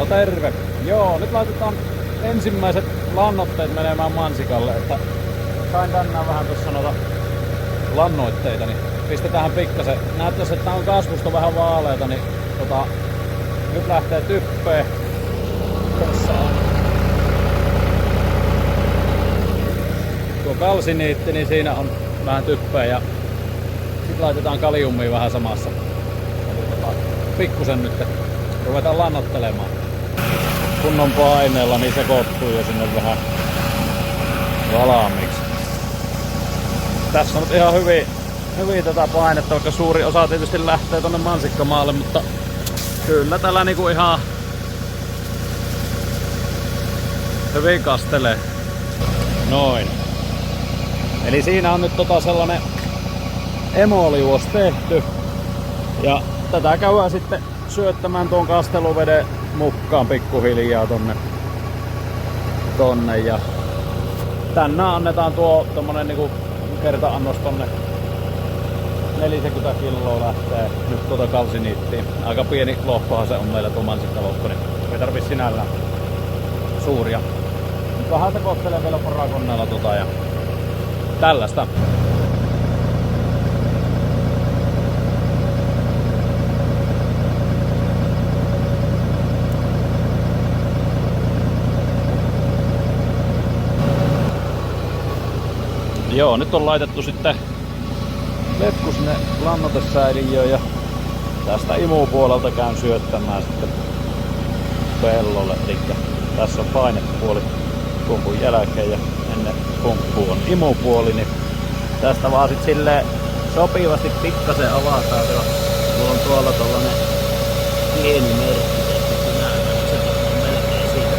terve! Joo, nyt laitetaan ensimmäiset lannoitteet menemään mansikalle, että sain tänään vähän tuossa noita lannoitteita, niin pistetään pikkasen. Näyttäisi, että on kasvusta vähän vaaleita, niin nyt lähtee typpeen. Tässä on tuo kalsiniitti, niin siinä on vähän typpeä ja sitten laitetaan kaliumia vähän samassa. Eli pikkusen nyt ruvetaan lannoittelemaan. Kunnon paineella niin sekoittuu jo sinne vähän valmiiksi. Tässä on nyt ihan hyvin tätä painetta, vaikka suuri osa tietysti lähtee tonne mansikkamaalle, mutta kyllä tällä niinku ihan hyvin kastelee. Noin. Eli siinä on nyt sellainen emoliuos tehty. Ja tätä käydään sitten syöttämään tuon kasteluveden mukaan pikkuhiljaa tonne. Ja tänään annetaan tommonen niinku kerta-annos tonne 40 kiloa lähtee nyt kalsiniittiin. Aika pieni lohkohan se on meillä tuo mansikkalohko, niin ei tarvii sinällään suuria. Nyt vähän sekoittelee vielä porakoneella ja tällaista. Joo, nyt on laitettu sitten letku sinne lannoitesäiliöön ja tästä imupuolelta käyn syöttämään sitten pellolle. Eli tässä on painepuoli pumpun jälkeen ja ennen pumppua on imupuoli, niin tästä vaan sit silleen sopivasti pikkasen avataan. Mulla on tuolla tollanen pieni merkki tehty näytössä, se on melkein siitä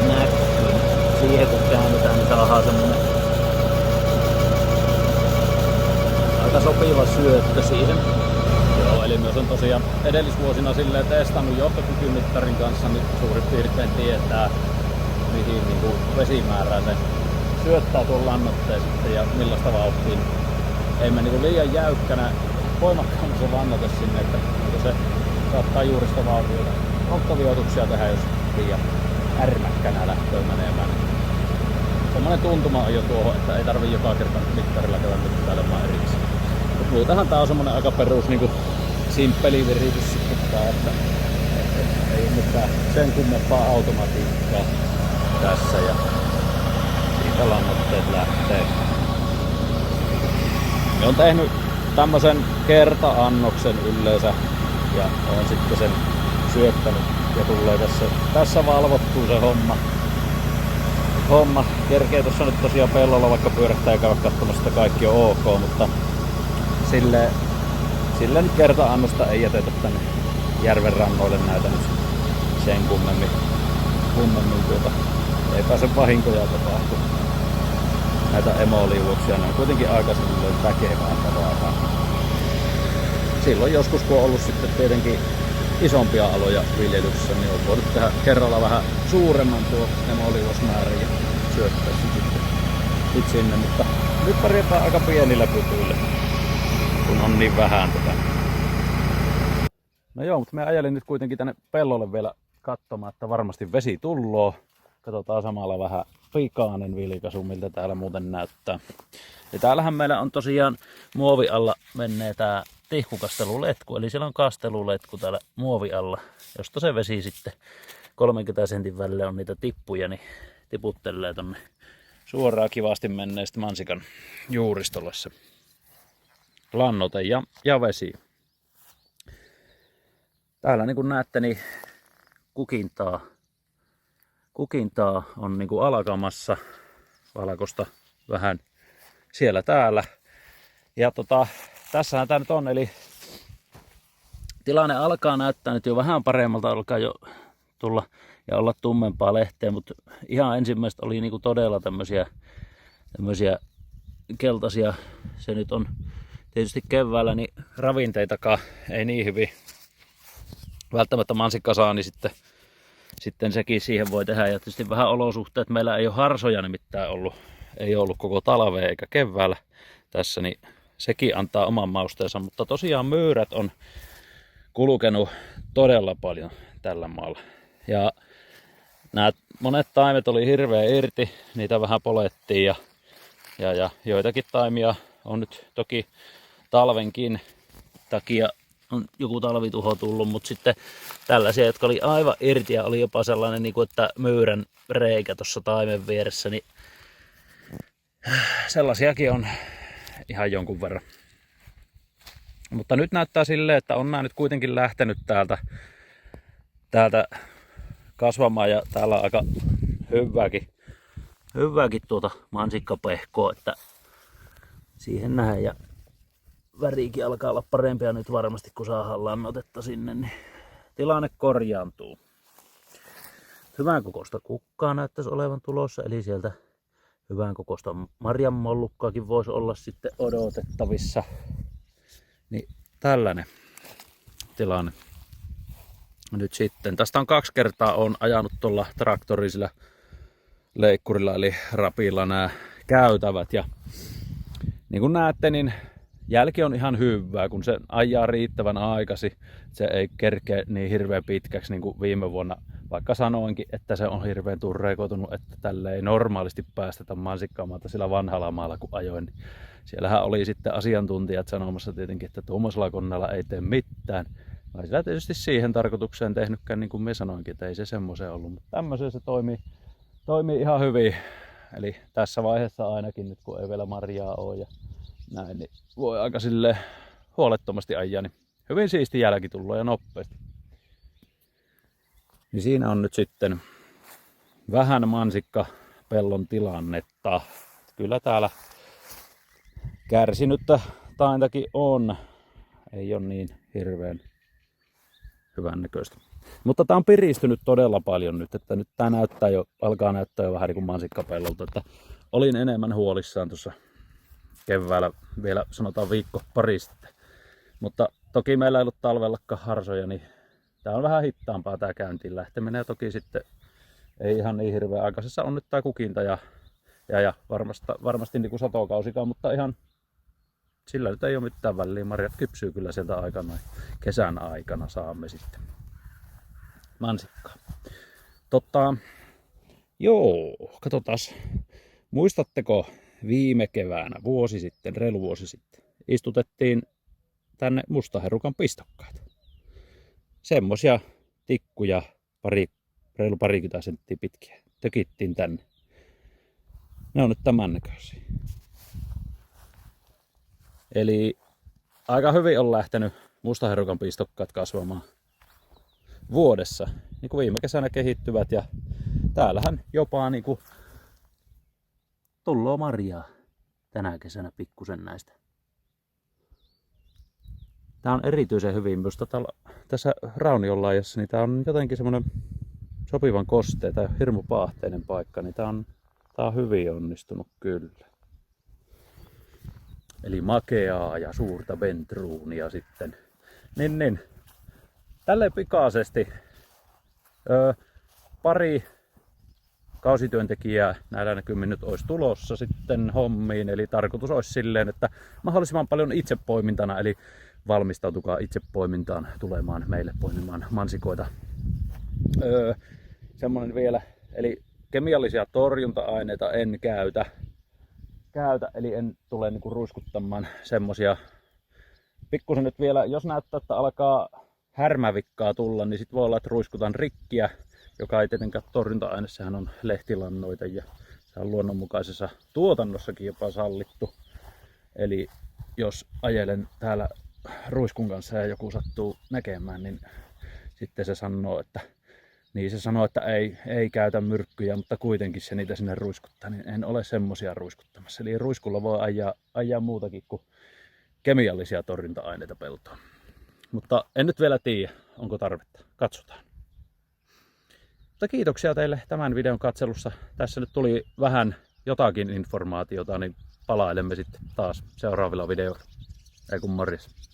näkyy. Siihen kun käännetään, niin saadaan semmonen aika sopiva syöttö siihen. Joo, eli myös on tosiaan edellisvuosina silleen testannut johtokykymittarin kanssa, niin suurin piirtein tietää mihin niin kuin vesimäärää se syöttää tuon lannoitteen sitten ja millaista vauhtia. Ei me niin liian jäykkänä voimakkaan se lannoite sinne, että se saattaa juuri sitä vauhtia noktavioituksia tehdä, jos liian ärmäkkänä lähtöön menemään. Semmoinen tuntuma on jo tuohon, että ei tarvii joka kerta mittarilla käydä mittailemaan erikseen. Mut muutenhan tää on semmonen aika perus niinku simppeli viritys sitten tää, että ei mitään sen kummempaa automatiikkaa tässä ja siitä lannoitteet lähtee. Me on tehnyt tämmösen kerta-annoksen yleensä ja on sitten sen syöttänyt ja tulee tässä valvottuu se homma. Kerkee tuossa nyt tosiaan pellolla vaikka pyörähtää ja käydä katsomassa, että kaikki on ok, mutta sille nyt kerta-annosta ei jätetä tänne järven rannoille näitä nyt sen kummemmin ei pääse vahinkoja tapahtua. Näitä emoliuoksia, ne on kuitenkin aika silleen väkevää tavaraa. Silloin joskus kun on ollut sitten tietenkin isompia aloja viljelyksessä, niin on voinut tehdä kerralla vähän suuremman tuo emoliuosmäärän ja syöttää sen sitten sinne, mutta nyt pärjätään aika pienillä pytyillä, kun on niin vähän tätä. No joo, mutta me ajelin nyt kuitenkin tänne pellolle vielä katsomaan, että varmasti vesi tulloo. Katsotaan samalla vähän pikainen vilkaisu, miltä täällä muuten näyttää. Ja täällähän meillä on tosiaan muovi alla menee tää tihkukasteluletku, eli siellä on kasteluletku täällä muovi alla, josta se vesi sitten 30 sentin välillä on niitä tippuja, niin tiputtelee tonne suoraan kivasti menneestä mansikan juuristolle se lannoite ja vesi. Täällä niin kuin näette, niin kukintaa on niin kuin alkamassa, valkosta vähän siellä täällä. Ja tässähän tää nyt on, eli tilanne alkaa näyttää nyt jo vähän paremmalta, alkaa jo tulla ja olla tummempaa lehteä, mutta ihan ensimmäistä oli niinku todella tämmöisiä keltaisia. Se nyt on tietysti keväällä, niin ravinteitakaan ei niin hyvin välttämättä mansikka saa, niin sitten sekin siihen voi tehdä. Ja tietysti vähän olosuhteet, meillä ei ole harsoja nimittäin ei ollut koko talvea eikä keväällä tässä, niin sekin antaa oman mausteensa, mutta tosiaan myyrät on kulkenut todella paljon tällä maalla. Ja nämä monet taimet oli hirveän irti, niitä vähän polettiin ja joitakin taimia on nyt toki talvenkin takia on joku talvituho tullut, mutta sitten tällaisia, jotka oli aivan irti ja oli jopa sellainen, niin kuin, että myyrän reikä tuossa taimen vieressä, niin sellaisiakin on ihan jonkun verran. Mutta nyt näyttää silleen, että on nämä nyt kuitenkin lähtenyt täältä kasvamaan ja täällä on aika hyvääkin mansikkapehkoa, että siihen nähdään ja värikin alkaa olla parempia nyt varmasti, kun saadaan lannoitetta sinne, niin tilanne korjaantuu. Hyvän kokoista kukkaa näyttäisi olevan tulossa, eli sieltä hyvän kokoista marjanmollukkaakin voisi olla sitten odotettavissa. Niin tällainen tilanne. Nyt sitten. Tästä on 2 kertaa on ajanut tuolla traktorisilla leikkurilla eli rapilla nämä käytävät. Ja niin kuin näette, niin jälki on ihan hyvää, kun se ajaa riittävän aikaisin. Se ei kerkeä niin hirveän pitkäksi niin kuin viime vuonna. Vaikka sanoinkin, että se on hirveän turreikoitunut, että tälle ei normaalisti päästetä mansikkaamaata sillä vanhalla maalla kun ajoin. Niin siellähän oli sitten asiantuntijat sanomassa tietenkin, että tuommoisella koneella ei tee mitään. Mä sillä tietysti siihen tarkoitukseen tehnytkään, niin kuin me sanoinkin, että ei se semmoisen ollut. Mutta tämmöisen se toimii ihan hyvin. Eli tässä vaiheessa ainakin nyt, kun ei vielä marjaa ole ja näin, niin voi aika silleen huolettomasti ajaa. Niin hyvin siisti jälki tullut ja nopeasti. Niin siinä on nyt sitten vähän mansikkapellon tilannetta. Kyllä täällä kärsinyttä taintakin on. Ei ole niin hirveän hyvän näköistä. Mutta tää on piristynyt todella paljon nyt, että nyt tää alkaa näyttää jo vähän niin kuin mansikkapellolta. Että olin enemmän huolissaan tuossa keväällä, vielä sanotaan viikko pari sitten. Mutta toki meillä ei ollut talvellakaan harsoja, niin tää on vähän hittaampaa tää käyntiin lähteminen. Ja toki sitten ei ihan niin hirveän aikaisessa on nyt tää kukinta ja varmasti niin kuin satokausikaan, mutta ihan sillä nyt ei ole mitään väliä. Marjat kypsyy kyllä sieltä aikana. Kesän aikana saamme sitten mansikkaa. Katsotaas. Muistatteko viime keväänä, reilu vuosi sitten, istutettiin tänne mustaherukan pistokkaita. Semmosia tikkuja reilu parikymmentä senttiä pitkiä. Tökittiin tänne. Ne on nyt tämän näköisiä. Eli aika hyvin on lähtenyt mustaherukan pistokkaat kasvamaan vuodessa. Niin kuin viime kesänä kehittyvät ja täällähän jopa niin kuin tulloo marjaa tänä kesänä pikkusen näistä. Tää on erityisen hyvin myös tässä raunionlaajassa, niin tää on jotenkin semmonen sopivan kostea tai hirmu paahteinen paikka, niin tää on hyvin onnistunut kyllä. Eli makeaa ja suurta ventruunia sitten. Niin. Tälleen pikaisesti pari kausityöntekijää näillä näkymin nyt olisi tulossa sitten hommiin. Eli tarkoitus olisi silleen, että mahdollisimman paljon itsepoimintana, eli valmistautukaa itsepoimintaan tulemaan meille poimimaan mansikoita. Semmonen vielä, eli kemiallisia torjunta-aineita en käytä, eli en tule niinku ruiskuttamaan semmosia. Pikkusen nyt vielä, jos näyttää, että alkaa härmävikkaa tulla, niin sit voi olla, että ruiskutan rikkiä, joka ei tietenkään torjunta-aine, sehän on lehtilannoite ja se on luonnonmukaisessa tuotannossakin jopa sallittu. Eli jos ajelen täällä ruiskun kanssa ja joku sattuu näkemään, niin sitten se sanoo, että ei käytä myrkkyjä, mutta kuitenkin se niitä sinne ruiskuttaa, niin en ole semmosia ruiskuttamassa. Eli ruiskulla voi ajaa muutakin kuin kemiallisia torjunta-aineita peltoon. Mutta en nyt vielä tiedä, onko tarvetta. Katsotaan. Mutta kiitoksia teille tämän videon katselussa. Tässä nyt tuli vähän jotakin informaatiota, niin palailemme sitten taas seuraavilla videoilla. Ei kun morjes.